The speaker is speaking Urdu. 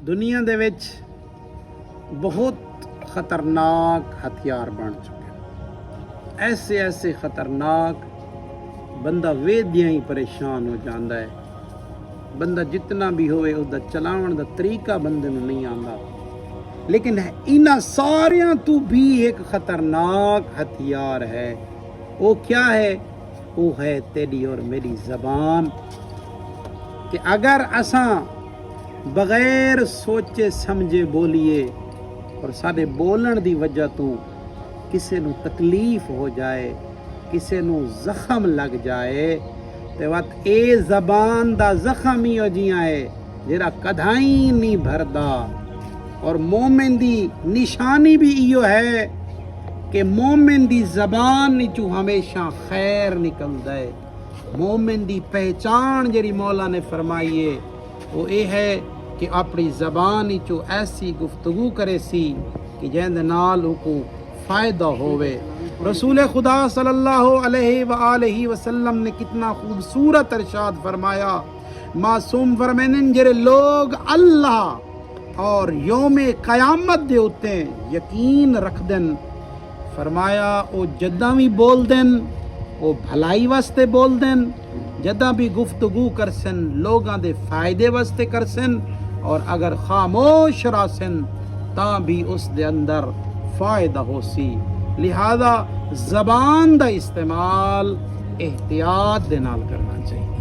دنیا دے وچ بہت خطرناک ہتھیار بن چکے، ایسے خطرناک بندہ ویدیاں ہی پریشان ہو جاندا ہے۔ بندہ جتنا بھی ہوئے اس دا چلاون دا طریقہ بندے نوں نہیں آندا، لیکن انہاں ساریاں تو بھی ایک خطرناک ہتھیار ہے۔ وہ کیا ہے؟ وہ ہے تیری اور میری زبان، کہ اگر اساں بغیر سوچے سمجھے بولیے اور سارے بولن دی وجہ تو کسے نو تکلیف ہو جائے، کسے نو زخم لگ جائے، تے وقت اے زبان دا زخم ہی ہو جیاں ہے جیڑا کدھائیں نہیں بھردا۔ اور مومن دی نشانی بھی ایو ہے کہ مومن دی زبان نیچو ہمیشہ خیر نکلدا ہے۔ مومن دی پہچان جیڑی مولا نے فرمائی ہے وہ اے ہے کہ اپنی زبان نیچو ایسی گفتگو کرے سی کہ جہاں نال کو فائدہ ہوئے۔ رسول خدا صلی اللہ علیہ وآلہ وسلم نے کتنا خوبصورت ارشاد فرمایا، معصوم فرمائن جڑے لوگ اللہ اور یوم قیامت دے ہوتے یقین رکھ دن، فرمایا او جداں بھی بول دن او بھلائی واسطے بول دن، جداں بھی گفتگو کرسن لوگاں دے فائدے واسطے کرسن، اور اگر خاموش راسن تاں بھی اس دے اندر فائدہ ہو سی۔ لہذا زبان دا استعمال احتیاط دے نال کرنا چاہیے۔